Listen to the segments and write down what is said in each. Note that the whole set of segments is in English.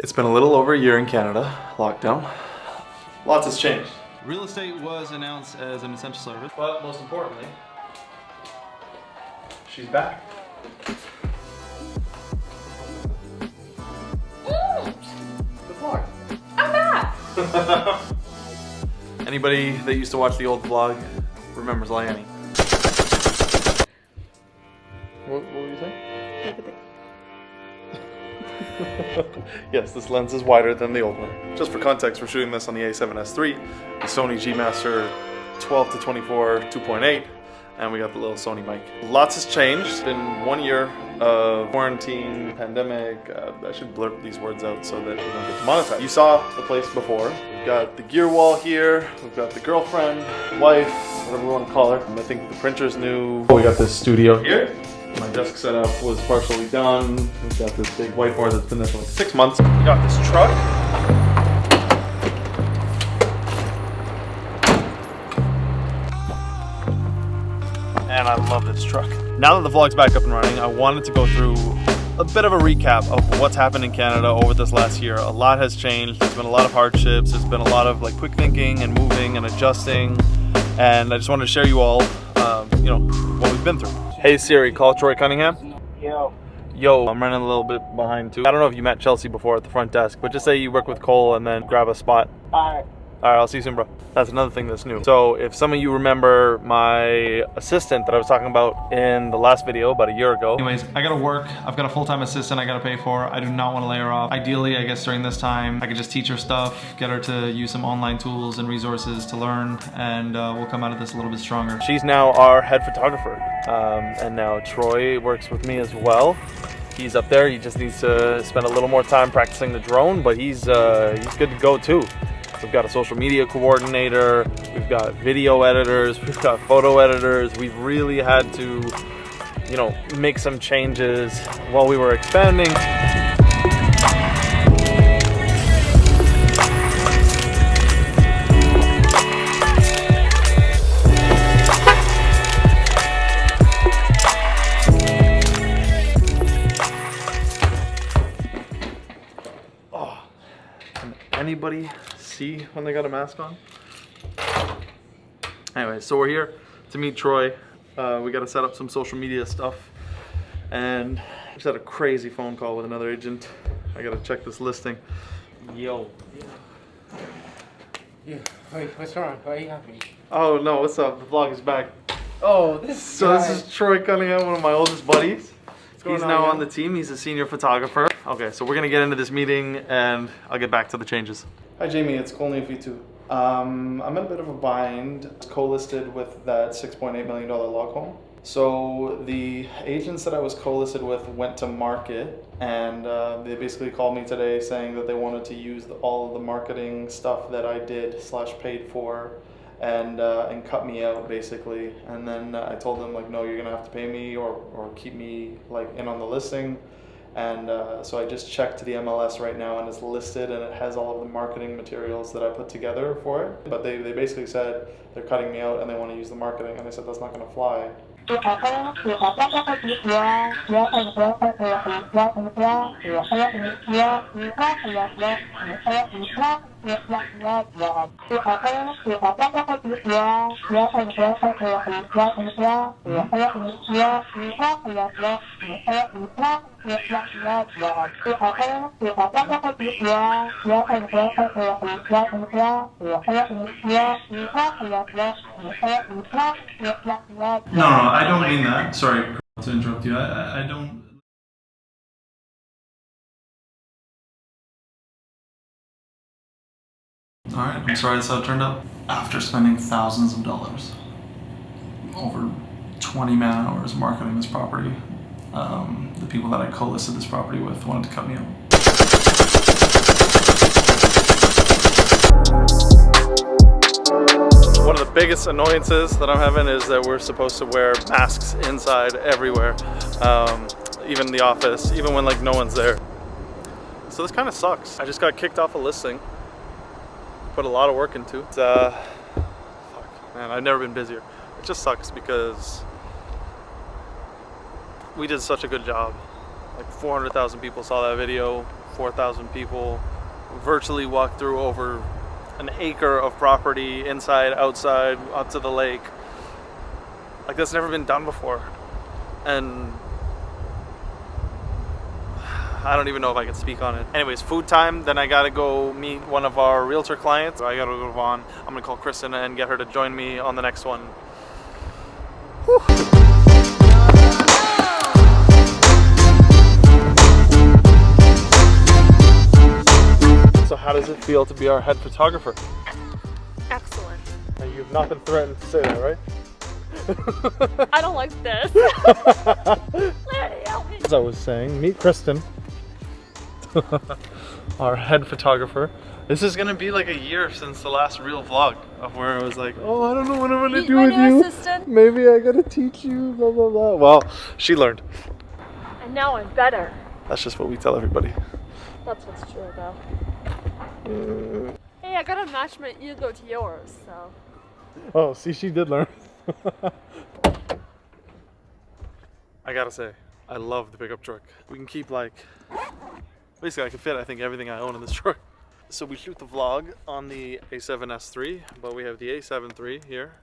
It's been a little over a year in Canada, lockdown. Lots has changed. Real estate was announced as an essential service. But most importantly, she's back. The vlog. I'm back! Anybody that used to watch the old vlog remembers Layane. What were you saying? Look at this. Yes, this lens is wider than the old one. Just for context, we're shooting this on the A7S III, the Sony G Master 12 to 24 2.8, and we got the little Sony mic. Lots has changed. It's been 1 year of quarantine, pandemic. I should blurb these words out so that we don't get demonetized. You saw the place before. We've got the gear wall here. We've got the girlfriend, wife, whatever we want to call her. I think the printer's new. We got this studio here. My desk setup was partially done. We've got this big whiteboard that's been there for like 6 months. We got this truck. And I love this truck. Now that the vlog's back up and running, I wanted to go through a bit of a recap of what's happened in Canada over this last year. A lot has changed. There's been a lot of hardships. There's been a lot of like quick thinking and moving and adjusting. And I just wanted to share you all, what we've been through. Hey Siri, call Troy Cunningham. Yo, I'm running a little bit behind too. I don't know if you met Chelsea before at the front desk, but just say you work with Cole and then grab a spot. Alright. Alright, I'll see you soon, bro. That's another thing that's new. So if some of you remember my assistant that I was talking about in the last video about a year ago. Anyways, I gotta work. I've got a full-time assistant I gotta pay for. I do not want to lay her off. Ideally, I guess during this time, I could just teach her stuff, get her to use some online tools and resources to learn, and we'll come out of this a little bit stronger. She's now our head photographer. And now Troy works with me as well. He's up there. He just needs to spend a little more time practicing the drone, but he's good to go too. We've got a social media coordinator, we've got video editors, we've got photo editors. We've really had to, make some changes while we were expanding. Oh, can anybody see when they got a mask on? Anyway, so we're here to meet Troy. We got to set up some social media stuff, and I just had a crazy phone call with another agent. I got to check this listing. Yo. Yeah. Wait, what's wrong? Why are you happy? Oh no, what's up? The vlog is back. Oh, this guy. This is Troy Cunningham, one of my oldest buddies. He's now on the team. He's a senior photographer. Okay, so we're gonna get into this meeting, and I'll get back to the changes. Hi Jamie, it's Cole V2. I'm in a bit of a bind. It's co-listed with that $6.8 million log home. So the agents that I was co-listed with went to market, and they basically called me today saying that they wanted to use all of the marketing stuff that I did / paid for, and cut me out basically. And then I told them like, no, you're gonna have to pay me or keep me like in on the listing. And so I just checked the MLS right now, and it's listed, and it has all of the marketing materials that I put together for it. But they basically said they're cutting me out and they want to use the marketing, and I said that's not going to fly. No, I don't mean that. Sorry to interrupt you. I don't. Alright, I'm sorry that's how it turned out. After spending thousands of dollars, over 20 man hours marketing this property, the people that I co-listed this property with wanted to cut me out. One of the biggest annoyances that I'm having is that we're supposed to wear masks inside everywhere, even in the office, even when like no one's there. So this kind of sucks. I just got kicked off a listing. Put a lot of work into. It's, fuck, man, I've never been busier. It just sucks because we did such a good job. Like 400,000 people saw that video. 4,000 people, virtually walk through over an acre of property, inside, outside, up to the lake. Like, that's never been done before. And I don't even know if I can speak on it. Anyways, food time, then I gotta go meet one of our realtor clients. I gotta go to Vaughn. I'm gonna call Kristen and get her to join me on the next one. Whew. So how does it feel to be our head photographer? Excellent. And you've not been threatened to say that, right? I don't like this. Larry, help me. As I was saying, meet Kristen, our head photographer. This is gonna be like a year since the last real vlog of where I was like, oh, I don't know what I'm gonna do with you. Assistant. Maybe I gotta teach you, blah, blah, blah. Well, she learned. And now I'm better. That's just what we tell everybody. That's what's true, though. Hey, I got a matchmate equal to yours, so. Oh, see, she did learn. I gotta say, I love the pickup truck. We can keep basically I can fit I think everything I own in this truck. So we shoot the vlog on the A7S III, but we have the A7 III here.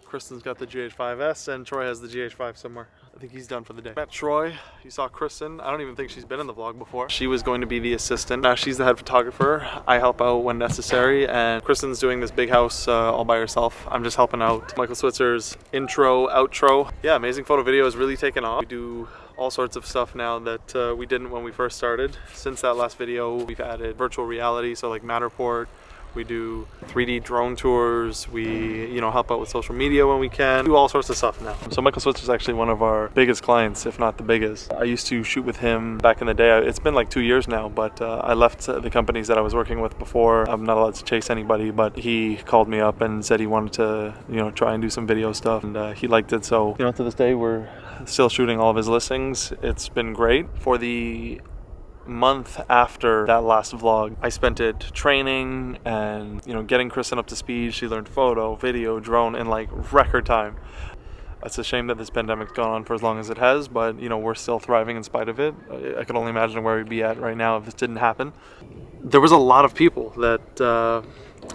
Kristen's got the GH5S and Troy has the GH5 somewhere. I think he's done for the day. Met Troy, you saw Kristen. I don't even think she's been in the vlog before. She was going to be the assistant. Now she's the head photographer. I help out when necessary, and Kristen's doing this big house all by herself. I'm just helping out. Michael Switzer's intro, outro. Yeah, Amazing Photo Video has really taken off. We do all sorts of stuff now that we didn't when we first started. Since that last video, we've added virtual reality, so like Matterport. We do 3D drone tours. We, help out with social media when we can. Do all sorts of stuff now. So Michael Switzer is actually one of our biggest clients, if not the biggest. I used to shoot with him back in the day. It's been like 2 years now, but I left the companies that I was working with before. I'm not allowed to chase anybody, but he called me up and said he wanted to, try and do some video stuff, and he liked it. So, to this day, we're still shooting all of his listings. It's been great. For the month after that last vlog, I spent it training and getting Kristen up to speed. She learned photo, video, drone in like record time. It's a shame that this pandemic's gone on for as long as it has, but we're still thriving in spite of it. I can only imagine where we'd be at right now if this didn't happen. There was a lot of people that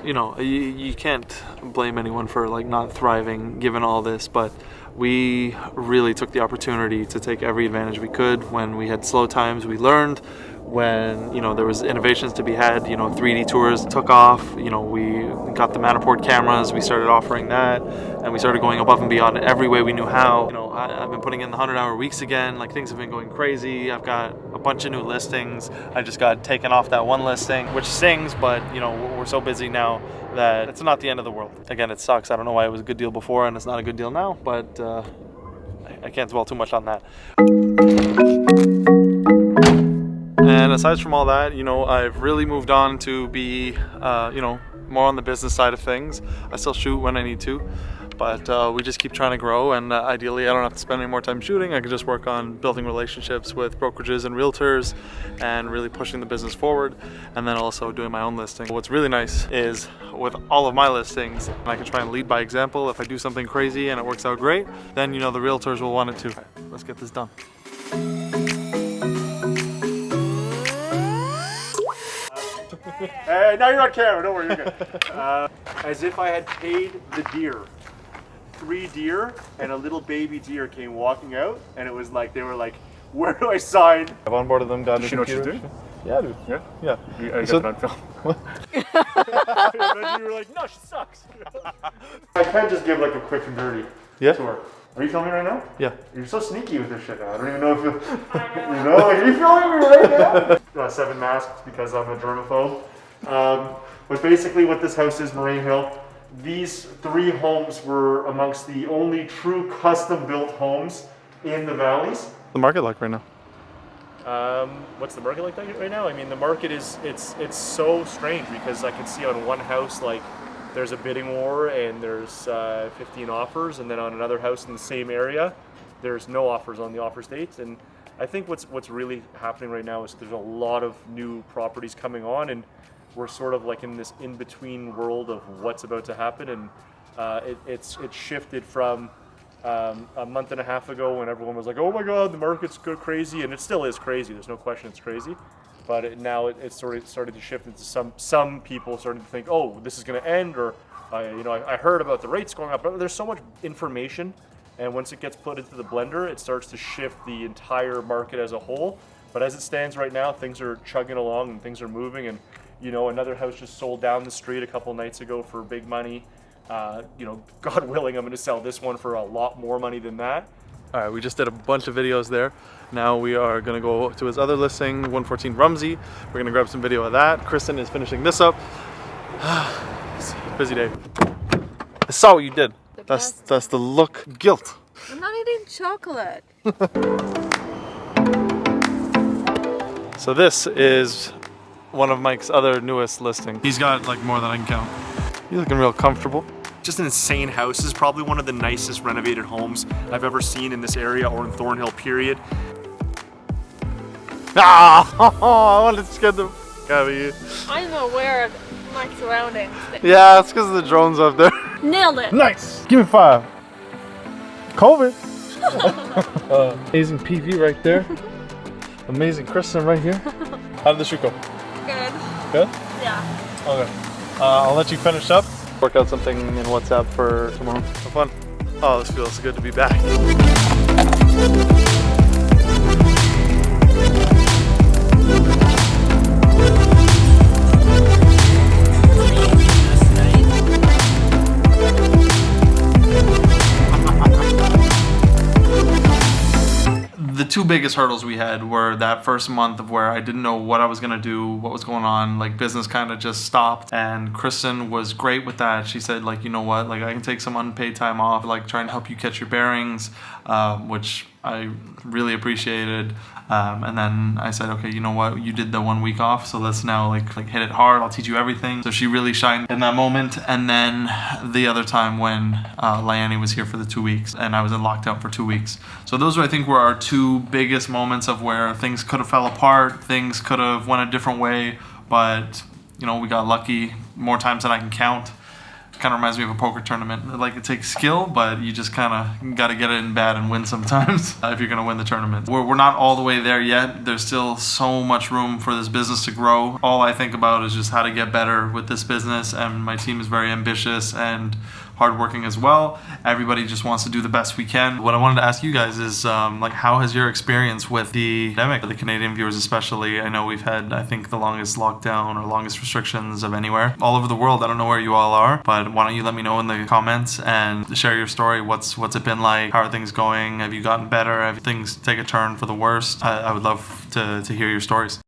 you can't blame anyone for like not thriving given all this, but we really took the opportunity to take every advantage we could. When we had slow times, we learned. When there was innovations to be had, 3D tours took off. We got the Matterport cameras. We started offering that, and we started going above and beyond in every way we knew how. I've been putting in the 100-hour weeks again. Like, things have been going crazy. I've got a bunch of new listings. I just got taken off that one listing, which stings, but we're so busy now that it's not the end of the world. Again, it sucks. I don't know why it was a good deal before and it's not a good deal now, but I can't dwell too much on that. And aside from all that, I've really moved on to be, more on the business side of things. I still shoot when I need to, but we just keep trying to grow, and ideally I don't have to spend any more time shooting. I can just work on building relationships with brokerages and realtors and really pushing the business forward, and then also doing my own listing. What's really nice is with all of my listings, I can try and lead by example. If I do something crazy and it works out great, then the realtors will want it too. Let's get this done. Now you're on camera, don't worry, you're good. As if I had paid the deer. 3 deer and a little baby deer came walking out, and it was like, they were like, where do I sign? I've onboarded them, got Does she know what she's doing? Yeah, dude. Yeah? Yeah. I got it on film. Imagine you were like, no, she sucks. I can just give like a quick and dirty tour. Are you filming right now? Yeah. You're so sneaky with this shit now. I don't even know if you, are you filming me right now? 7 masks because I'm a germaphobe. But basically what this house is, Moraine Hill, these 3 homes were amongst the only true custom-built homes in the valleys. The market like right now? What's the market like right now? I mean, the market is, it's so strange because I can see on one house, like, there's a bidding war and there's 15 offers, and then on another house in the same area, there's no offers on the offer state. And I think what's really happening right now is there's a lot of new properties coming on, and we're sort of like in this in-between world of what's about to happen. And it's shifted from a month and a half ago when everyone was like, oh my God, the market's go crazy, and it still is crazy. There's no question it's crazy. but it's sort of started to shift into some people starting to think, oh, this is going to end, or I heard about the rates going up. But there's so much information, and once it gets put into the blender, it starts to shift the entire market as a whole. But as it stands right now, things are chugging along and things are moving. And another house just sold down the street a couple nights ago for big money. God willing, I'm going to sell this one for a lot more money than that. All right, we just did a bunch of videos there. Now we are gonna go to his other listing, 114 Rumsey. We're gonna grab some video of that. Kristen is finishing this up. It's a busy day. I saw what you did. That's the look guilt. I'm not eating chocolate. So this is one of Mike's other newest listings. He's got like more than I can count. You're looking real comfortable. Just an insane house. This is probably one of the nicest renovated homes I've ever seen in this area or in Thornhill, period. Ah! I wanted to scare the f out of you. I'm aware of my surroundings. Yeah, it's because of the drones up there. Nailed it. Nice. Give me 5. COVID. Amazing PV right there. Amazing Kristen right here. How did the shoot go? Good. Good? Yeah. Okay. I'll let you finish up. Work out something in WhatsApp for tomorrow. Have fun. Oh, this feels good to be back. The two biggest hurdles we had were that first month of where I didn't know what I was gonna do, what was going on, like business kind of just stopped, and Kristen was great with that. She said, like, you know what, like I can take some unpaid time off, like try and help you catch your bearings, which I really appreciated. And then I said, okay, you know what, you did the 1 week off, so let's now like hit it hard. I'll teach you everything. So she really shined in that moment. And then the other time when Layane was here for the 2 weeks and I was in lockdown for 2 weeks. So those, I think, were our two biggest moments of where things could have fell apart, things could have went a different way, but we got lucky more times than I can count. Kind of reminds me of a poker tournament. Like, it takes skill, but you just kind of got to get it in bad and win sometimes if you're going to win the tournament. We're not all the way there yet. There's still so much room for this business to grow. All I think about is just how to get better with this business, and my team is very ambitious and hardworking as well. Everybody just wants to do the best we can. What I wanted to ask you guys is, like, how has your experience with the pandemic, the Canadian viewers especially? I know we've had, I think, the longest lockdown or longest restrictions of anywhere all over the world. I don't know where you all are, but why don't you let me know in the comments and share your story. What's it been like? How are things going? Have you gotten better? Have things take a turn for the worst? I would love to hear your stories.